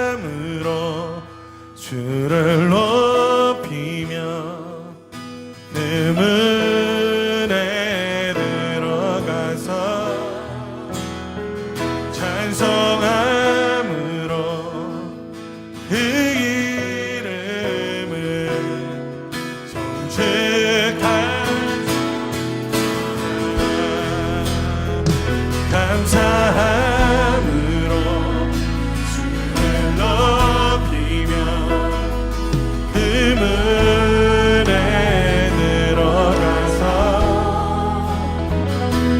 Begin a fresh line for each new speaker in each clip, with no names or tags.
감사함으로 주를 높이며 그 문에 들어가서 찬송함으로 그 이름을 송축하리 감사함으로 주를 높이며 그 문에 들어가서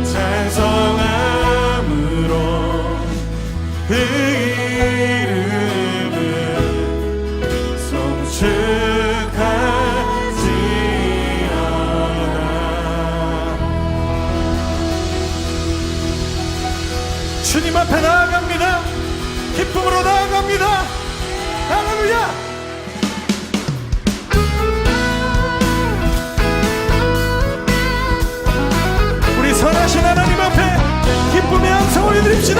찬송함으로 그 이름을 송축하지어다. 주님 앞에 나아갑니다. 기쁨으로 나아갑니다. 할렐루야. 우리 선하신 하나님 앞에 기쁨의 함성 올려드립시다.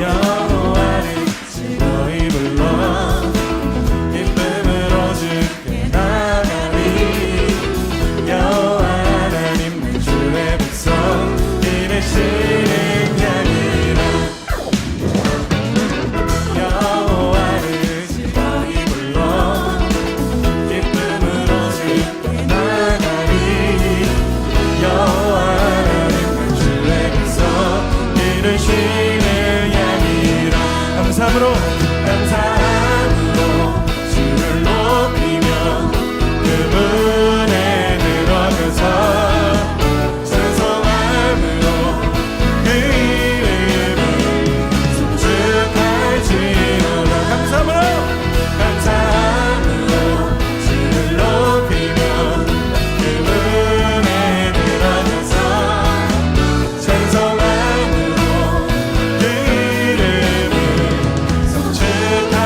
여호와를 즐거이 불러 기쁨으로 주께 나가리. 여호와 하나님 주의 백성 이르시는 양이라. 여호와를 즐거이 불러 기쁨으로 주께 나가리. 여호와 하나님 주의 백성 이르시는 양이라. 감사함으로 주를 높이며 그 문에 들어가서 찬송함으로 그 이름을 송축할지어다. 감사함으로 주를 높이며 그 문에 들어가서 찬송함으로 그 이름을 송축할지어다.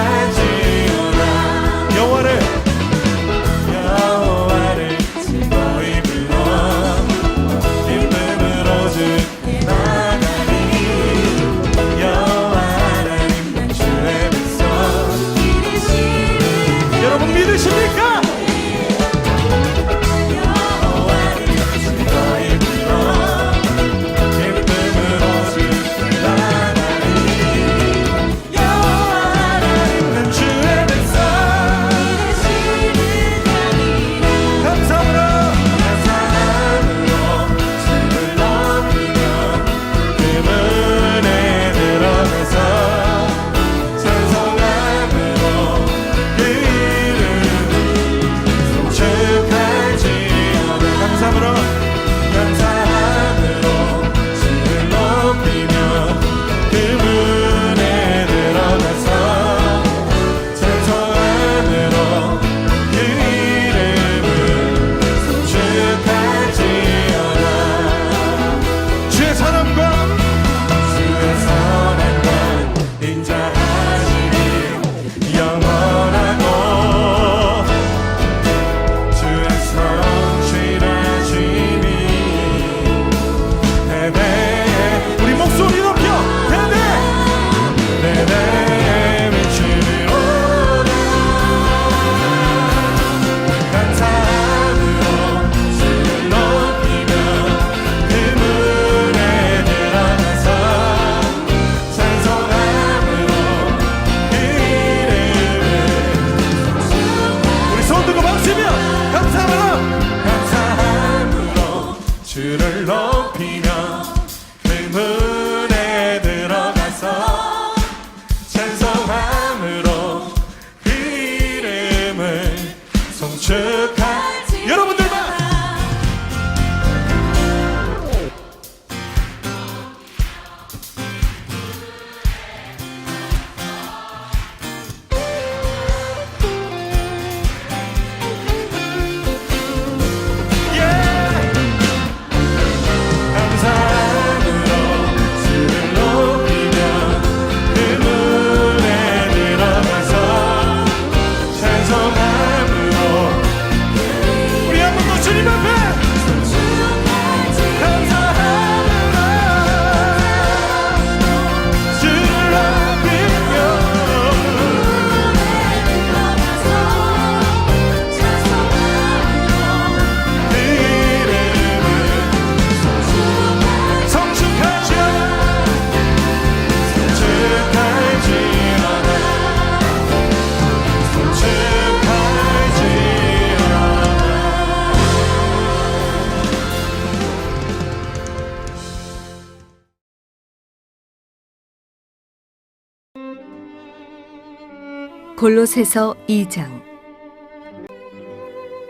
골로새서 2장.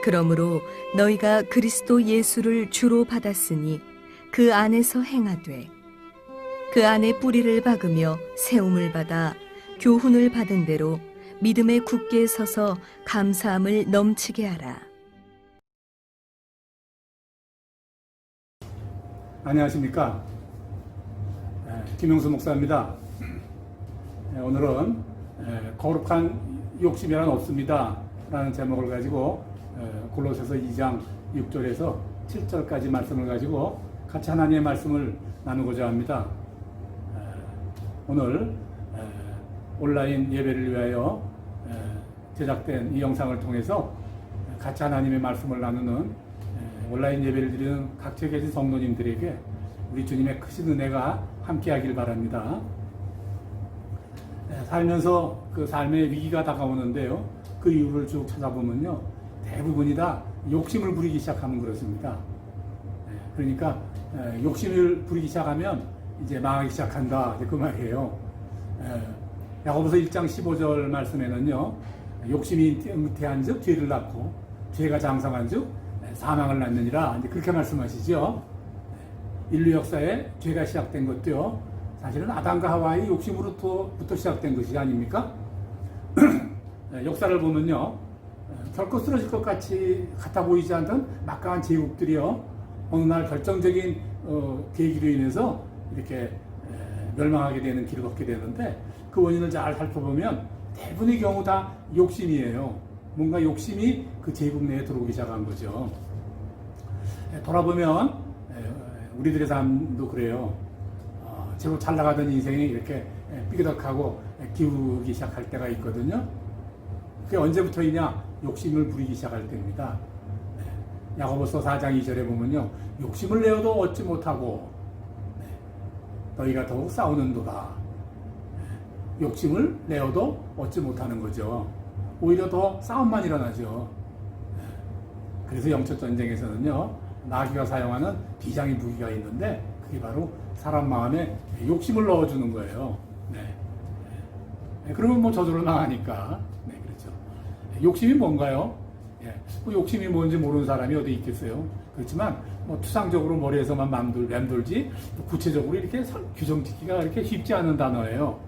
그러므로 너희가 그리스도 예수를 주로 받았으니 그 안에서 행하되 그 안에 뿌리를 박으며 세움을 받아 교훈을 받은 대로 믿음에 굳게 서서 감사함을 넘치게 하라.
안녕하십니까. 김용수 목사입니다. 오늘은 거룩한 욕심이란 없습니다 라는 제목을 가지고 골로새서 2장 6절에서 7절까지 말씀을 가지고 같이 하나님의 말씀을 나누고자 합니다. 오늘 온라인 예배를 위하여 제작된 이 영상을 통해서 같이 하나님의 말씀을 나누는 온라인 예배를 드리는 각처에 계신 성도님들에게 우리 주님의 크신 은혜가 함께하길 바랍니다. 살면서 그 삶의 위기가 다가오는데요, 그 이유를 쭉 찾아보면요, 대부분이 다 욕심을 부리기 시작하면 그렇습니다. 그러니까 욕심을 부리기 시작하면 이제 망하기 시작한다, 그 말이에요. 야고보서 1장 15절 말씀에는요, 욕심이 잉태한 즉 죄를 낳고 죄가 장성한 즉 사망을 낳느니라, 이제 그렇게 말씀하시죠. 인류 역사에 죄가 시작된 것도요, 사실은 아담과 하와의 욕심으로부터 시작된 것이 아닙니까? 역사를 보면요, 결코 쓰러질 것 같아 보이지 않던 막강한 제국들이요, 어느 날 결정적인 계기로 인해서 이렇게 멸망하게 되는 길을 걷게 되는데, 그 원인을 잘 살펴보면 대부분의 경우 다 욕심이에요. 뭔가 욕심이 그 제국 내에 들어오기 시작한 거죠. 돌아보면 우리들의 삶도 그래요. 제법 잘 나가던 인생이 이렇게 삐그덕하고 기우기 시작할 때가 있거든요. 그게 언제부터이냐? 욕심을 부리기 시작할 때입니다. 야고보서 4장 2절에 보면요, 욕심을 내어도 얻지 못하고 너희가 더욱 싸우는도다. 욕심을 내어도 얻지 못하는 거죠. 오히려 더 싸움만 일어나죠. 그래서 영적 전쟁에서는요, 나귀가 사용하는 비장의 무기가 있는데 그게 바로 사람 마음에 욕심을 넣어주는 거예요. 그러면 뭐 저절로 나가니까. 그렇죠. 욕심이 뭔가요? 뭐 욕심이 뭔지 모르는 사람이 어디 있겠어요. 그렇지만 뭐 추상적으로 머리에서만 맴돌지 구체적으로 이렇게 규정짓기가 이렇게 쉽지 않은 단어예요.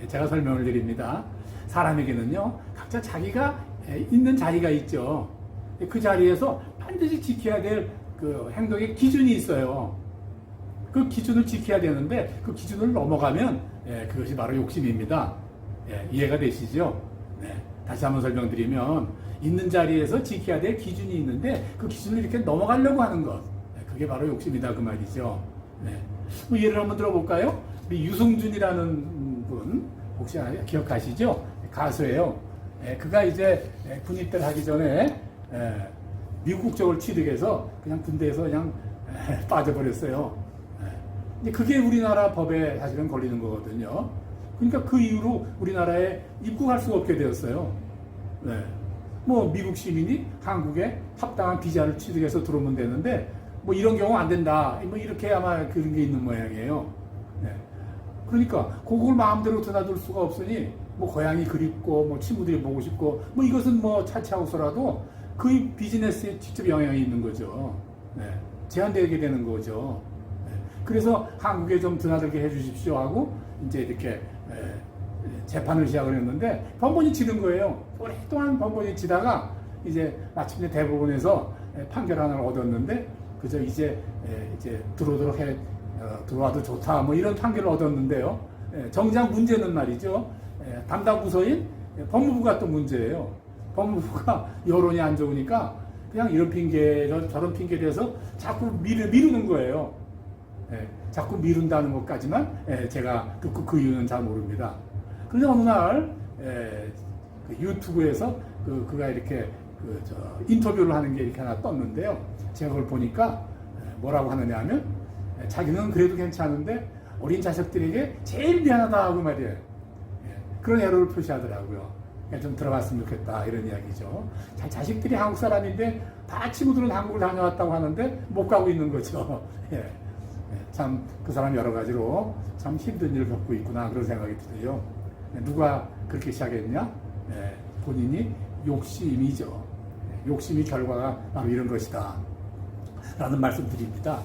제가 설명을 드립니다. 사람에게는요, 각자 자기가 있는 자리가 있죠. 그 자리에서 반드시 지켜야 될 그 행동의 기준이 있어요. 그 기준을 지켜야 되는데 그 기준을 넘어가면 그것이 바로 욕심입니다. 이해가 되시죠? 다시 한번 설명드리면, 있는 자리에서 지켜야 될 기준이 있는데 그 기준을 이렇게 넘어가려고 하는 것, 그게 바로 욕심이다, 그 말이죠. 뭐 예를 한번 들어볼까요? 우리 유승준이라는 분 혹시 기억하시죠? 가수예요. 그가 이제 군입대를 하기 전에 미국 국적을 취득해서 그냥 군대에서 그냥 빠져버렸어요. 근데 그게 우리나라 법에 사실은 걸리는 거거든요. 그러니까 그 이후로 우리나라에 입국할 수가 없게 되었어요. 뭐 미국 시민이 한국에 합당한 비자를 취득해서 들어오면 되는데 뭐 이런 경우 안 된다, 뭐 이렇게 아마 그런 게 있는 모양이에요. 그러니까 그걸 마음대로 드나들 수가 없으니 뭐 고향이 그립고 뭐 친구들이 보고 싶고 뭐 이것은 뭐 차치하고서라도 그 비즈니스에 직접 영향이 있는 거죠. 제한되게 되는 거죠. 그래서 한국에 좀 드나들게 해주십시오 하고 이제 이렇게 재판을 시작을 했는데 번번이 지는 거예요. 오랫동안 번번이 지다가 이제 마침내 대법원에서 판결 하나를 얻었는데, 그저 이제 들어와도 좋다, 뭐 이런 판결을 얻었는데요. 정작 문제는 말이죠, 담당 부서인 법무부가 또 문제예요. 법무부가 여론이 안 좋으니까 그냥 이런 핑계 저런 핑계 대서 자꾸 미루는 거예요. 자꾸 미룬다는 것까지만 제가 듣고 그 이유는 잘 모릅니다. 그런데 어느 날 그 유튜브에서 그가 이렇게 인터뷰를 하는 게 이렇게 하나 떴는데요. 제가 그걸 보니까 뭐라고 하느냐 하면, 자기는 그래도 괜찮은데 어린 자식들에게 제일 미안하다, 그 말이에요. 그런 애로를 표시하더라고요. 좀 들어봤으면 좋겠다, 이런 이야기죠. 자식들이 한국 사람인데 다 친구들은 한국을 다녀왔다고 하는데 못 가고 있는 거죠. 참 그 사람 여러 가지로 참 힘든 일을 겪고 있구나, 그런 생각이 들어요. 누가 그렇게 시작했냐? 본인이 욕심이죠. 욕심이 결과가 바로 이런 것이다 라는 말씀 드립니다.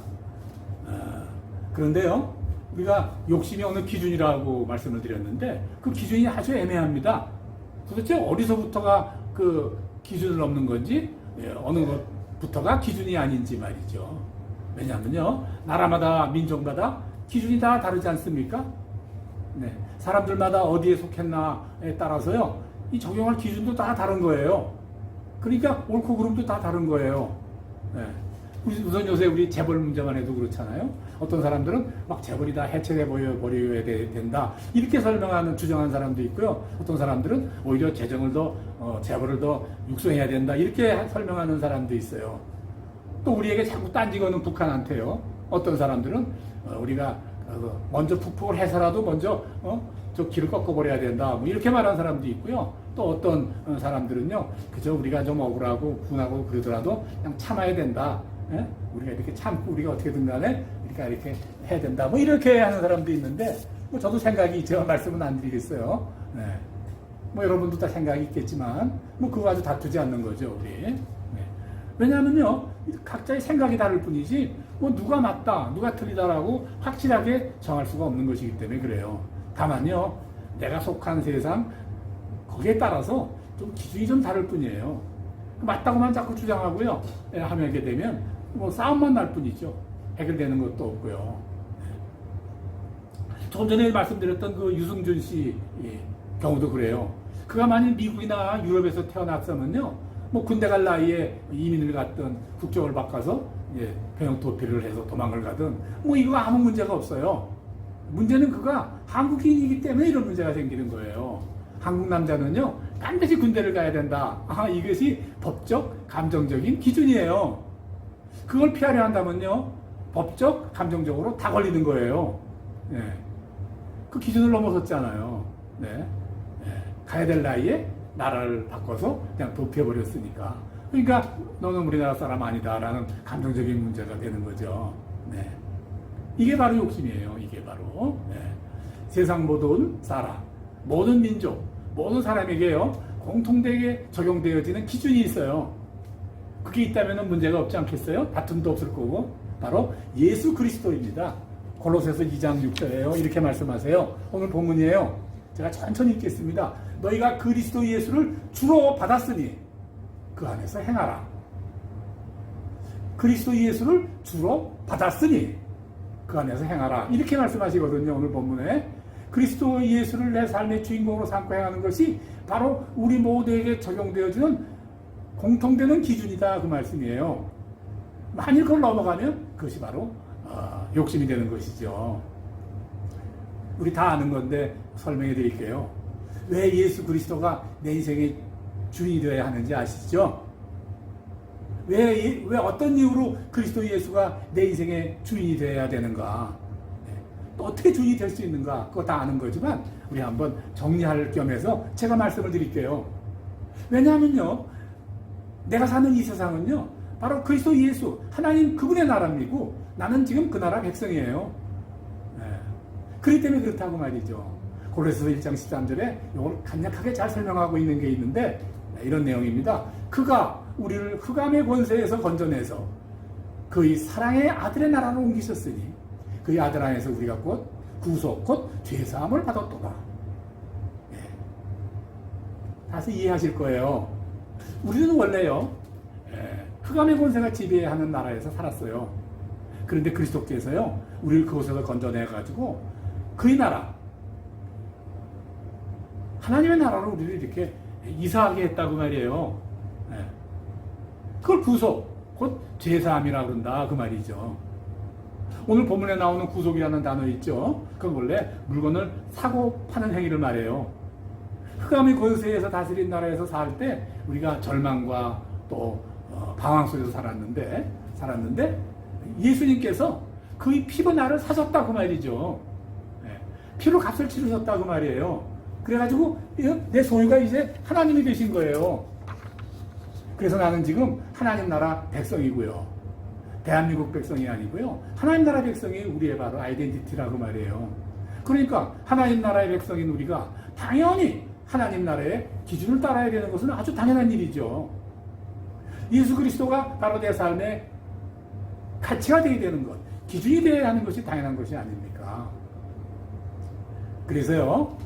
그런데요, 우리가 욕심이 어느 기준이라고 말씀을 드렸는데 그 기준이 아주 애매합니다. 도대체 어디서부터가 그 기준을 넘는 건지, 어느 것부터가 기준이 아닌지 말이죠. 왜냐하면요, 나라마다 민족마다 기준이 다 다르지 않습니까? 사람들마다 어디에 속했나에 따라서요, 이 적용할 기준도 다 다른 거예요. 그러니까 옳고 그름도 다 다른 거예요. 우선 요새 우리 재벌 문제만 해도 그렇잖아요. 어떤 사람들은 막 재벌이 다 해체돼 버려야 된다 이렇게 주장하는 사람도 있고요. 어떤 사람들은 오히려 재벌을 더 육성해야 된다 이렇게 설명하는 사람도 있어요. 또 우리에게 자꾸 딴지거는 북한한테요. 어떤 사람들은 우리가 먼저 북폭을 해서라도 먼저 저 길을 꺾어버려야 된다 뭐 이렇게 말하는 사람도 있고요. 또 어떤 사람들은요, 그저 우리가 좀 억울하고 분하고 그러더라도 그냥 참아야 된다. 우리가 이렇게 참고 우리가 어떻게든 간에 이렇게 해야 된다. 뭐 이렇게 하는 사람도 있는데, 뭐 저도 생각이 제가 말씀은 안 드리겠어요. 뭐 여러분도 다 생각이 있겠지만, 뭐 그거 가지고 다투지 않는 거죠, 우리. 왜냐하면요, 각자의 생각이 다를 뿐이지, 뭐 누가 맞다, 누가 틀리다라고 확실하게 정할 수가 없는 것이기 때문에 그래요. 다만요, 내가 속한 세상, 거기에 따라서 좀 기준이 좀 다를 뿐이에요. 맞다고만 자꾸 주장하고요, 하게 되면 뭐 싸움만 날 뿐이죠. 해결되는 것도 없고요. 조금 전에 말씀드렸던 그 유승준 씨 경우도 그래요. 그가 만약 미국이나 유럽에서 태어났으면요, 뭐 군대 갈 나이에 이민을 갔든 국적을 바꿔서 병역 도피를 해서 도망을 가든 뭐 이거 아무 문제가 없어요. 문제는 그가 한국인이기 때문에 이런 문제가 생기는 거예요. 한국 남자는요, 반드시 군대를 가야 된다. 이것이 법적, 감정적인 기준이에요. 그걸 피하려 한다면요, 법적, 감정적으로 다 걸리는 거예요. 그 기준을 넘어섰잖아요. 가야 될 나이에 나라를 바꿔서 그냥 도피해버렸으니까. 그러니까 너는 우리나라 사람 아니다라는 감정적인 문제가 되는 거죠. 이게 바로 욕심이에요. 이게 바로. 세상 모든 사람, 모든 민족, 모든 사람에게요, 공통되게 적용되어지는 기준이 있어요. 그게 있다면 문제가 없지 않겠어요? 다툼도 없을 거고. 바로 예수 그리스도입니다. 골로새서 2장 6절에요. 이렇게 말씀하세요. 오늘 본문이에요. 제가 천천히 읽겠습니다. 너희가 그리스도 예수를 주로 받았으니 그 안에서 행하라. 그리스도 예수를 주로 받았으니 그 안에서 행하라. 이렇게 말씀하시거든요. 오늘 본문에. 그리스도 예수를 내 삶의 주인공으로 삼고 행하는 것이 바로 우리 모두에게 적용되어지는 공통되는 기준이다. 그 말씀이에요. 만일 그걸 넘어가면 그것이 바로 욕심이 되는 것이죠. 우리 다 아는 건데 설명해 드릴게요. 왜 예수 그리스도가 내 인생의 주인이 되어야 하는지 아시죠? 왜 어떤 이유로 그리스도 예수가 내 인생의 주인이 되어야 되는가? 또 어떻게 주인이 될 수 있는가? 그거 다 아는 거지만 우리 한번 정리할 겸해서 제가 말씀을 드릴게요. 왜냐하면요, 내가 사는 이 세상은요, 바로 그리스도 예수, 하나님 그분의 나라이고 나는 지금 그 나라 백성이에요. 그렇기 때문에 그렇다고 말이죠. 골로새서 1장 13절에 이걸 간략하게 잘 설명하고 있는 게 있는데 이런 내용입니다. 그가 우리를 흑암의 권세에서 건져내서 그의 사랑의 아들의 나라로 옮기셨으니 그의 아들 안에서 우리가 곧 구속, 곧 죄사함을 받았도다. 다시 이해하실 거예요. 우리는 원래요, 흑암의 권세가 지배하는 나라에서 살았어요. 그런데 그리스도께서요, 우리를 그곳에서 건져내가지고 그의 나라, 하나님의 나라로 우리를 이렇게 이사하게 했다고 말이에요. 그걸 구속, 곧 죄사함이라고 그런다. 그 말이죠. 오늘 본문에 나오는 구속이라는 단어 있죠. 그건 원래 물건을 사고 파는 행위를 말해요. 흑암의 권세에서 다스린 나라에서 살 때 우리가 절망과 또 방황 속에서 살았는데 예수님께서 그의 피로 나를 사셨다고 말이죠. 피로 값을 치르셨다고 말이에요. 그래가지고 내 소유가 이제 하나님이 되신 거예요. 그래서 나는 지금 하나님 나라 백성이고요. 대한민국 백성이 아니고요. 하나님 나라 백성이 우리의 바로 아이덴티티라고 말이에요. 그러니까 하나님 나라의 백성인 우리가 당연히 하나님 나라의 기준을 따라야 되는 것은 아주 당연한 일이죠. 예수 그리스도가 바로 내 삶의 가치가 되어야 되는 것, 기준이 되어야 하는 것이 당연한 것이 아닙니까? 그래서요,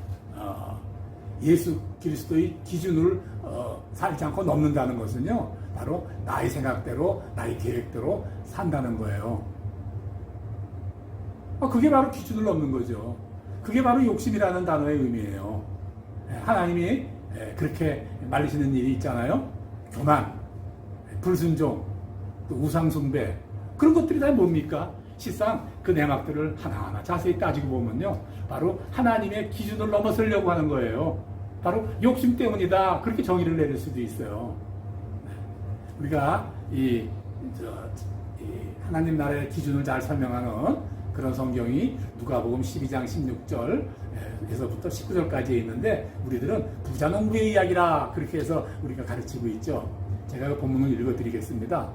예수 그리스도의 기준을 살지 않고 넘는다는 것은요, 바로 나의 생각대로, 나의 계획대로 산다는 거예요. 그게 바로 기준을 넘는 거죠. 그게 바로 욕심이라는 단어의 의미예요. 하나님이 그렇게 말리시는 일이 있잖아요. 교만, 불순종, 또 우상숭배, 그런 것들이 다 뭡니까? 실상 그 내막들을 하나하나 자세히 따지고 보면요, 바로 하나님의 기준을 넘어서려고 하는 거예요. 바로 욕심 때문이다, 그렇게 정의를 내릴 수도 있어요. 우리가 이 하나님 나라의 기준을 잘 설명하는 그런 성경이 누가복음 12장 16절에서부터 19절까지 있는데, 우리들은 부자농부의 이야기라 그렇게 해서 우리가 가르치고 있죠. 제가 그 본문을 읽어드리겠습니다.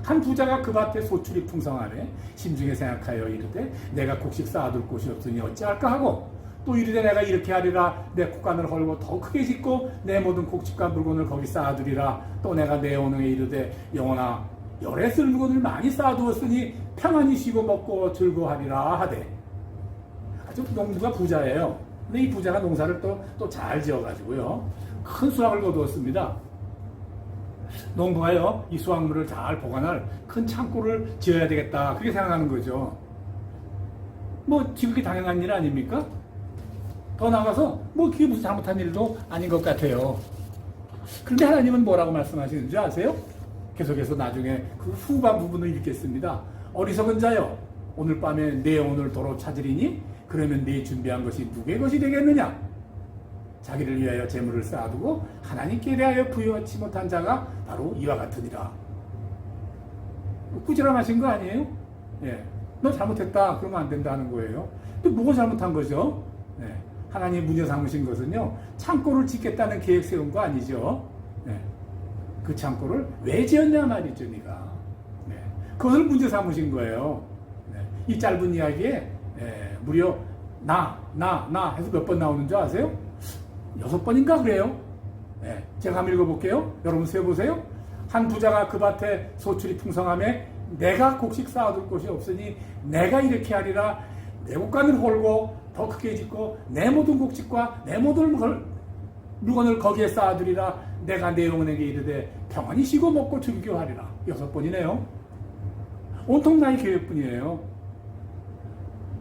한 부자가 그 밭에 소출이 풍성하매 심중에 생각하여 이르되 내가 곡식 쌓아둘 곳이 없으니 어찌할까 하고, 또 이르되 내가 이렇게 하리라, 내 곡간을 헐고 더 크게 짓고 내 모든 곡식과 물건을 거기 쌓아두리라. 또 내가 내 언어에 이르되 영혼아, 열에 쓸 물건을 많이 쌓아두었으니 평안히 쉬고 먹고 즐거워하리라 하되. 아주 농부가 부자예요. 근데 이 부자가 농사를 또 잘 지어가지고요, 큰 수확을 거두었습니다. 농부가요, 이 수확물을 잘 보관할 큰 창고를 지어야 되겠다, 그렇게 생각하는 거죠. 뭐 지극히 당연한 일 아닙니까? 더 나가서 뭐 그게 무슨 잘못한 일도 아닌 것 같아요. 그런데 하나님은 뭐라고 말씀하시는 줄 아세요? 계속해서 나중에 그 후반 부분을 읽겠습니다. 어리석은 자여, 오늘 밤에 내 영혼을 도로 찾으리니 그러면 네 준비한 것이 누구의 것이 되겠느냐? 자기를 위하여 재물을 쌓아두고 하나님께 대하여 부여하지 못한 자가 바로 이와 같으니라. 꾸지람하신 거 아니에요? 예, 너 잘못했다 그러면 안 된다는 거예요. 또 뭐가 잘못한 거죠? 예, 하나님 문제 삼으신 것은요, 창고를 짓겠다는 계획 세운 거 아니죠? 예, 그 창고를 왜 지었냐 말이죠, 네가. 예, 그것을 문제 삼으신 거예요. 예, 이 짧은 이야기에 무려 나 해서 몇 번 나오는 줄 아세요? 6번인가 그래요. 네, 제가 한번 읽어볼게요. 여러분 세어보세요. 한 부자가 그 밭에 소출이 풍성하매 내가 곡식 쌓아둘 곳이 없으니 내가 이렇게 하리라, 내 곡간을 헐고 더 크게 짓고 내 모든 곡식과 내 모든 물건을 거기에 쌓아두리라. 내가 내 영혼에게 이르되 평안히 쉬고 먹고 즐겨하리라. 6번이네요. 온통 나의 계획뿐이에요.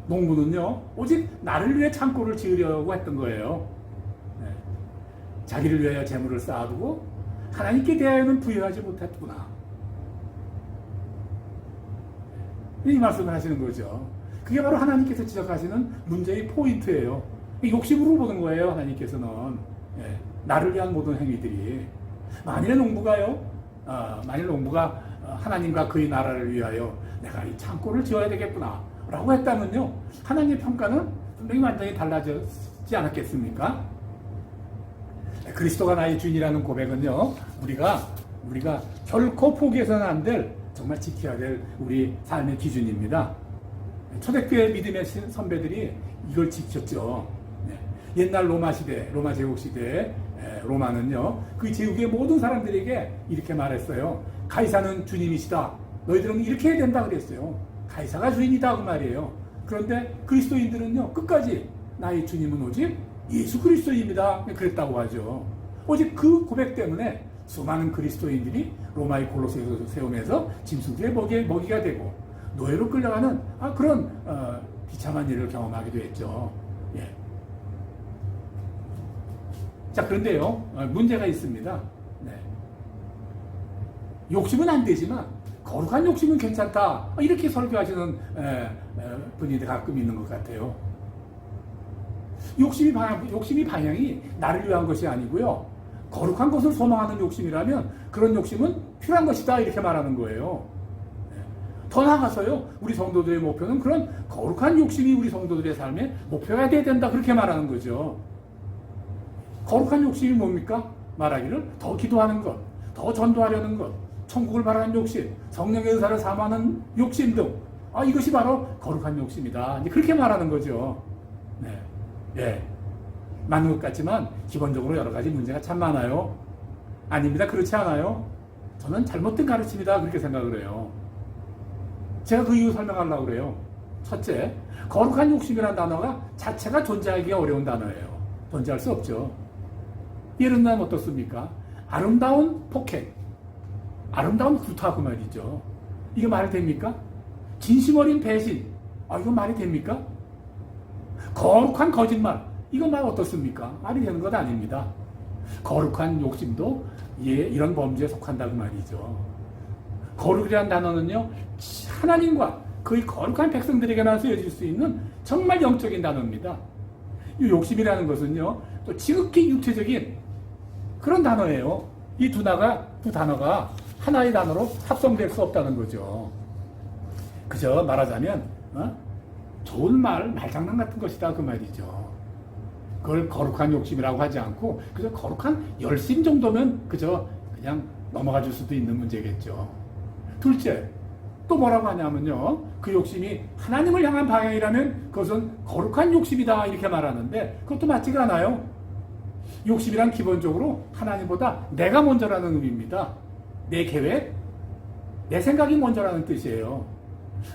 농부는요, 오직 나를 위해 창고를 지으려고 했던 거예요. 네. 자기를 위하여 재물을 쌓아두고 하나님께 대하여는 부여하지 못했구나, 이 말씀을 하시는 거죠. 그게 바로 하나님께서 지적하시는 문제의 포인트예요. 욕심으로 보는 거예요, 하나님께서는. 예, 나를 위한 모든 행위들이. 만일 농부가 하나님과 그의 나라를 위하여 내가 이 창고를 지어야 되겠구나 라고 했다면요, 하나님의 평가는 분명히 완전히 달라지지 않았겠습니까? 그리스도가 나의 주인이라는 고백은요, 우리가 결코 포기해서는 안 될, 정말 지켜야 될 우리 삶의 기준입니다. 초대교회 믿음의 선배들이 이걸 지켰죠. 옛날 로마 시대, 로마 제국 시대, 로마는요, 그 제국의 모든 사람들에게 이렇게 말했어요. 가이사는 주님이시다. 너희들은 이렇게 해야 된다 그랬어요. 가이사가 주인이다 그 말이에요. 그런데 그리스도인들은요, 끝까지 나의 주님은 오직 예수 그리스도입니다 그랬다고 하죠. 오직 그 고백 때문에 수많은 그리스도인들이 로마의 골로새에서 세우면서 짐승들의 먹이가 되고 노예로 끌려가는 그런 비참한 일을 경험하기도 했죠. 예. 자, 그런데요, 문제가 있습니다. 네. 욕심은 안 되지만 거룩한 욕심은 괜찮다, 이렇게 설교하시는 분이 가끔 있는 것 같아요. 욕심이 방향이 나를 위한 것이 아니고요, 거룩한 것을 소망하는 욕심이라면 그런 욕심은 필요한 것이다, 이렇게 말하는 거예요. 더 나아가서요, 우리 성도들의 목표는 그런 거룩한 욕심이 우리 성도들의 삶의 목표가 돼야 된다, 그렇게 말하는 거죠. 거룩한 욕심이 뭡니까? 말하기를 더 기도하는 것, 더 전도하려는 것, 천국을 바라는 욕심, 성령의 은사를 사모하는 욕심 등, 이것이 바로 거룩한 욕심이다, 이제 그렇게 말하는 거죠. 네. 예. 맞는 것 같지만 기본적으로 여러 가지 문제가 참 많아요. 아닙니다. 그렇지 않아요. 저는 잘못된 가르침이다 그렇게 생각을 해요. 제가 그 이유 설명하려고 그래요. 첫째, 거룩한 욕심이라는 단어가 자체가 존재하기가 어려운 단어예요. 존재할 수 없죠. 예를 들면 어떻습니까? 아름다운 폭행, 아름다운 구타 그 말이죠. 이게 말이 됩니까? 진심 어린 배신, 이거 말이 됩니까? 거룩한 거짓말, 이거 말 어떻습니까? 말이 되는 것 아닙니다. 거룩한 욕심도 이런 범죄에 속한다고 말이죠. 거룩이라는 단어는요, 하나님과 그의 거룩한 백성들에게만 쓰여질 수 있는 정말 영적인 단어입니다. 이 욕심이라는 것은요, 또 지극히 육체적인 그런 단어예요. 이 두 단어가 하나의 단어로 합성될 수 없다는 거죠. 그저 말하자면 좋은 말장난 같은 것이다 그 말이죠. 그걸 거룩한 욕심이라고 하지 않고 그저 거룩한 열심 정도면 그냥 넘어가 줄 수도 있는 문제겠죠. 둘째, 또 뭐라고 하냐면요, 그 욕심이 하나님을 향한 방향이라면 그것은 거룩한 욕심이다 이렇게 말하는데 그것도 맞지가 않아요. 욕심이란 기본적으로 하나님보다 내가 먼저라는 의미입니다. 내 계획, 내 생각이 먼저라는 뜻이에요.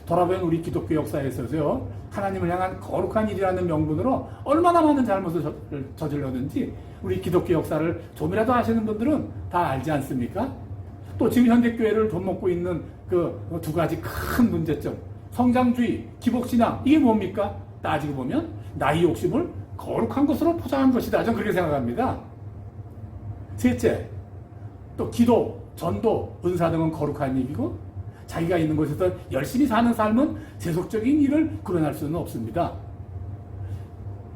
돌아보면 우리 기독교 역사에 있어서요, 하나님을 향한 거룩한 일이라는 명분으로 얼마나 많은 잘못을 저질렀는지 우리 기독교 역사를 좀이라도 아시는 분들은 다 알지 않습니까? 또 지금 현대교회를 돈 먹고 있는 그 두 가지 큰 문제점, 성장주의, 기복신앙, 이게 뭡니까? 따지고 보면 나의 욕심을 거룩한 것으로 포장한 것이다. 저는 그렇게 생각합니다. 셋째, 또 기도, 전도, 은사 등은 거룩한 일이고 자기가 있는 곳에서 열심히 사는 삶은 세속적인 일을 구현할 수는 없습니다.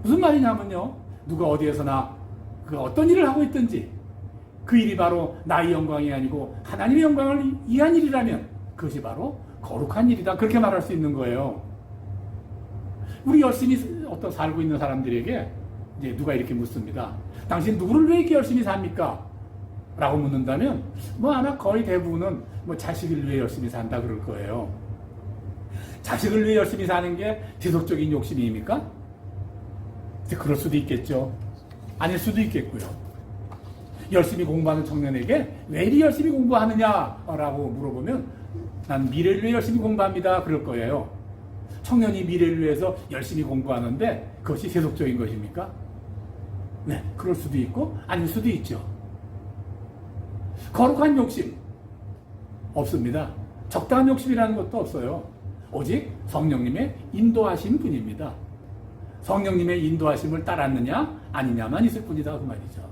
무슨 말이냐면요, 누가 어디에서나 그 어떤 일을 하고 있든지 그 일이 바로 나의 영광이 아니고 하나님의 영광을 위한 일이라면 그것이 바로 거룩한 일이다. 그렇게 말할 수 있는 거예요. 우리 열심히 살고 있는 사람들에게 이제 누가 이렇게 묻습니다. 당신 누구를 왜 이렇게 열심히 삽니까? 라고 묻는다면 아마 거의 대부분은 자식을 위해 열심히 산다 그럴 거예요. 자식을 위해 열심히 사는 게 지속적인 욕심입니까? 그럴 수도 있겠죠. 아닐 수도 있겠고요. 열심히 공부하는 청년에게 왜 이리 열심히 공부하느냐라고 물어보면 난 미래를 위해 열심히 공부합니다 그럴 거예요. 청년이 미래를 위해서 열심히 공부하는데 그것이 세속적인 것입니까? 네, 그럴 수도 있고 아닐 수도 있죠. 거룩한 욕심 없습니다. 적당한 욕심이라는 것도 없어요. 오직 성령님의 인도하심 뿐입니다. 성령님의 인도하심을 따랐느냐 아니냐만 있을 뿐이다 그 말이죠.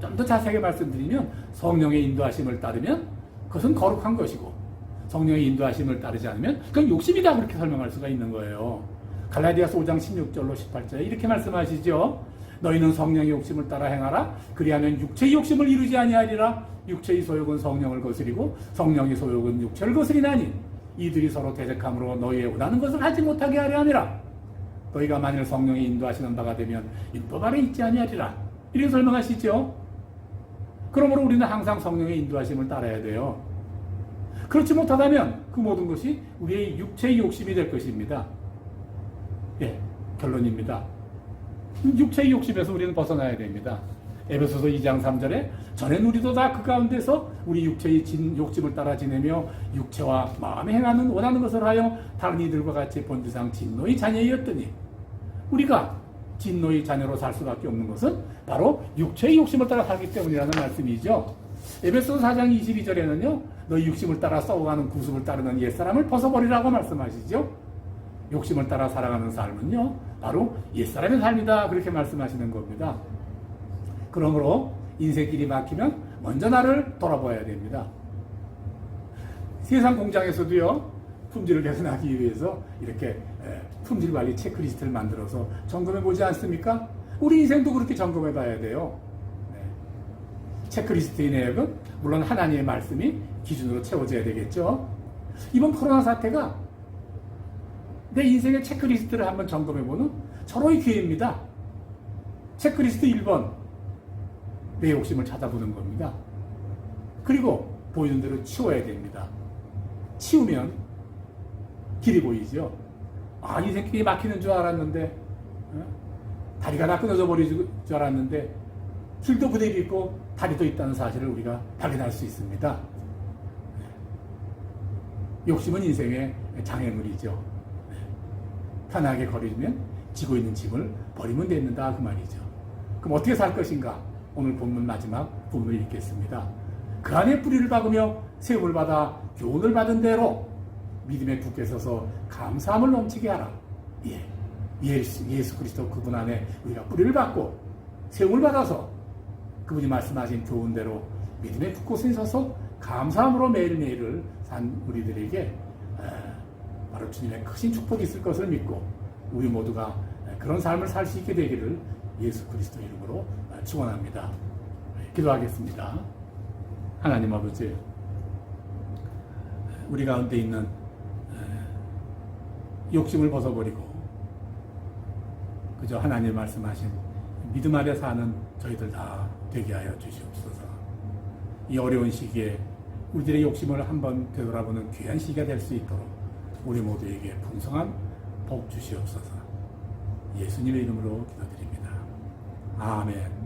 좀 더 자세하게 말씀드리면 성령의 인도하심을 따르면 그것은 거룩한 것이고 성령의 인도하심을 따르지 않으면 그건 욕심이다 그렇게 설명할 수가 있는 거예요. 갈라디아서 5장 16절로 18절에 이렇게 말씀하시죠. 너희는 성령의 욕심을 따라 행하라. 그리하면 육체의 욕심을 이루지 아니하리라. 육체의 소욕은 성령을 거스리고 성령의 소욕은 육체를 거스리나니 이들이 서로 대적함으로 너희의 원하는 것을 하지 못하게 하려 함이라. 너희가 만일 성령의 인도하시는 바가 되면 율법 아래 있지 아니하리라. 이렇게 설명하시죠. 그러므로 우리는 항상 성령의 인도하심을 따라야 돼요. 그렇지 못하다면 그 모든 것이 우리의 육체의 욕심이 될 것입니다. 예, 결론입니다. 육체의 욕심에서 우리는 벗어나야 됩니다. 에베소서 2장 3절에 전엔 우리도 다 그 가운데서 우리 육체의 욕심을 따라 지내며 육체와 마음에 행하는 원하는 것을 하여 다른 이들과 같이 본질상 진노의 자녀이었더니 우리가 진노의 자녀로 살 수밖에 없는 것은 바로 육체의 욕심을 따라 살기 때문이라는 말씀이죠. 에베소서 4장 22절에는요 너희 욕심을 따라 썩어가는 구습을 따르는 옛사람을 벗어버리라고 말씀하시죠. 욕심을 따라 살아가는 삶은요 바로 옛사람의 삶이다 그렇게 말씀하시는 겁니다. 그러므로 인생길이 막히면 먼저 나를 돌아봐야 됩니다. 세상 공장에서도요 품질을 개선하기 위해서 이렇게 품질 관리 체크리스트를 만들어서 점검해 보지 않습니까? 우리 인생도 그렇게 점검해 봐야 돼요. 체크리스트의 내역은 물론 하나님의 말씀이 기준으로 채워져야 되겠죠. 이번 코로나 사태가 내 인생의 체크리스트를 한번 점검해보는 절호의 기회입니다. 체크리스트 1번, 내 욕심을 찾아보는 겁니다. 그리고 보이는 대로 치워야 됩니다. 치우면 길이 보이죠. 인생길이 막히는 줄 알았는데 다리가 다 끊어져 버릴 줄 알았는데 길도 그대로 있고 다리도 있다는 사실을 우리가 발견할 수 있습니다. 욕심은 인생의 장애물이죠. 편하게 거리면 지고 있는 짐을 버리면 된다 그 말이죠. 그럼 어떻게 살 것인가? 오늘 본문 마지막 부분을 읽겠습니다. 그 안에 뿌리를 박으며 세움을 받아 교훈을 받은 대로 믿음에 굳게 서서 감사함을 넘치게 하라. 예수 그리스도 그분 안에 우리가 뿌리를 박고 세움을 받아서 그분이 말씀하신 교훈대로 믿음에 굳게 서서 감사함으로 매일매일을 산 우리들에게 바로 주님의 크신 축복이 있을 것을 믿고 우리 모두가 그런 삶을 살 수 있게 되기를 예수 그리스도 이름으로 축원합니다. 기도하겠습니다. 하나님 아버지, 우리 가운데 있는 욕심을 벗어버리고 그저 하나님 말씀하신 믿음 아래 사는 저희들 다 되게 하여 주시옵소서. 이 어려운 시기에 우리들의 욕심을 한번 되돌아보는 귀한 시기가 될 수 있도록 우리 모두에게 풍성한 복 주시옵소서. 예수님의 이름으로 기도드립니다. 아멘.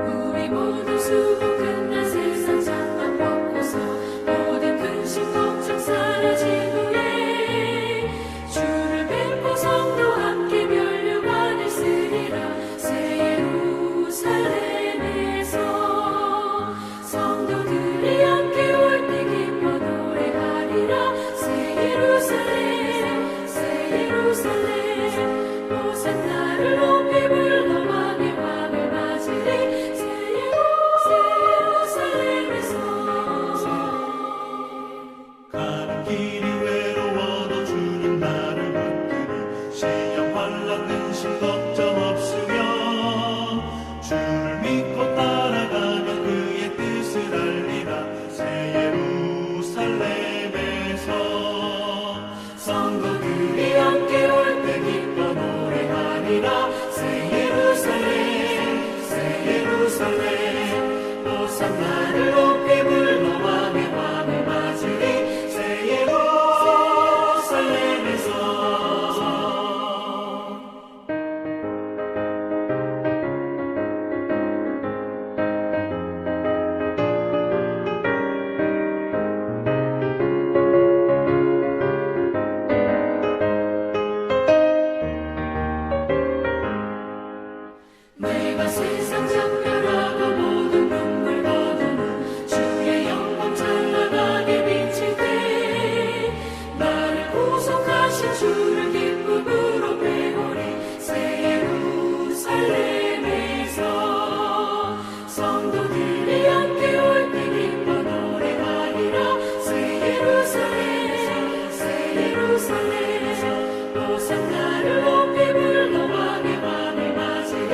우리 모두 수고한 날 세상 장막 벗고서 모든 근심 걱정 사라진 후에 주를 뵙고 성도 함께 멸류관을 쓰리라. 새 예루살렘에서 성도들이 함께 올 때 기뻐 노래하리라. 새 예루살렘 새 예루살렘 호산나를 높이 불러 왕의 왕을 맞으리.
가는 길이 외로워도 주님 나를 붙드니 시험 환난 근심 걱정 없으며 주를 믿고 따라가면 그의 뜻을 알리라. 새 예루살렘에서
성도들이 함께 올 때 기뻐 노래하리라. 새 예루살렘 호산나를 높이 불러 왕의 왕을 맞으리. 새 예루살렘에서 내가 세상 작별하고 모든 눈물 거두는 주의 영광 찬란하게 비칠 때 나를 구속하신 주를 기쁨으로 배우리. 새 예루살렘에서 성도들이 함께 올 때 기뻐 노래하리라. 새 예루살렘 호산나를 높이 불러 왕의 왕을 맞으리.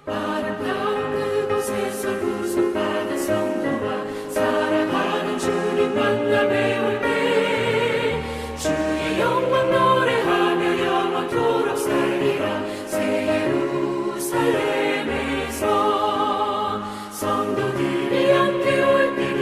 아름다운 그곳에서 구속받은 성도와 사랑하는 주님 만남에 올 때 주의 영광 노래하며 영원토록 살리라. 새 예루살렘에서 성도들이 함께 올 때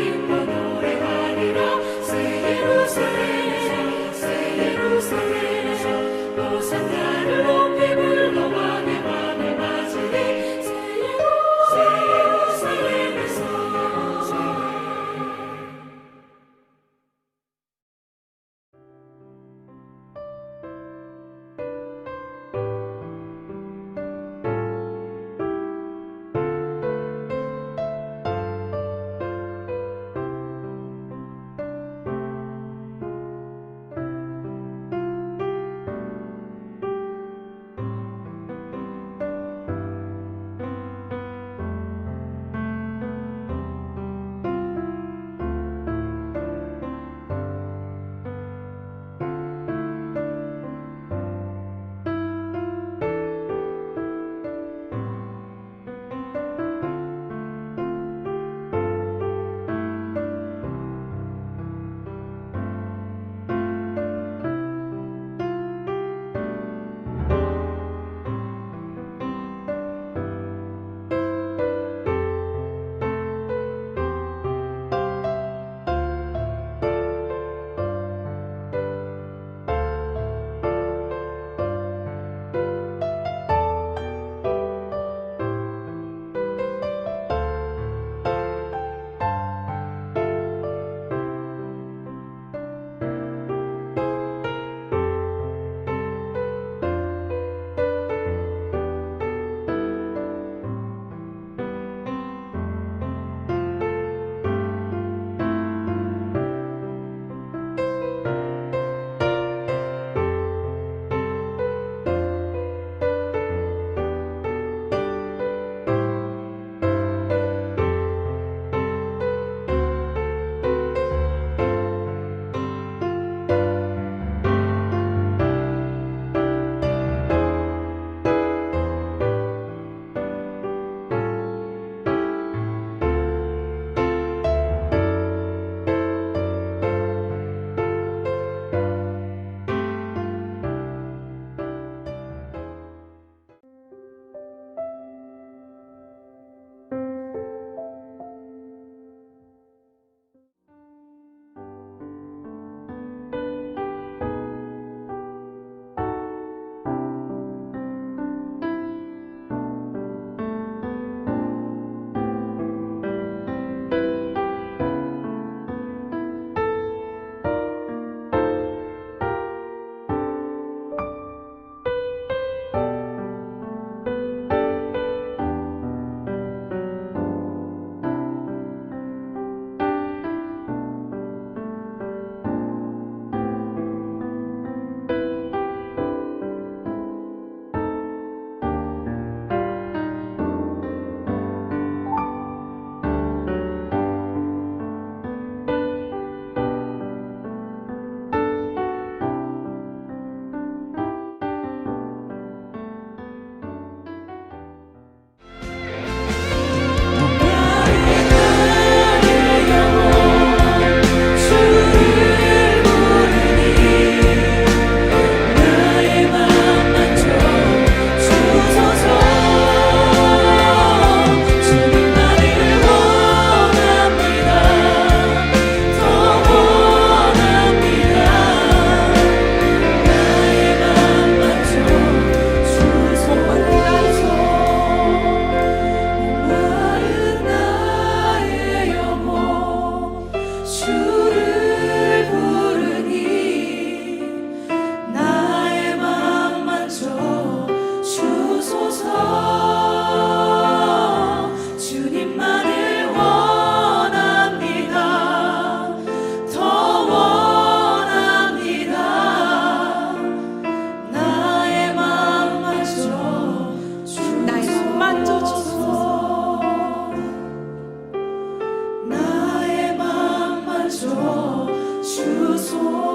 주소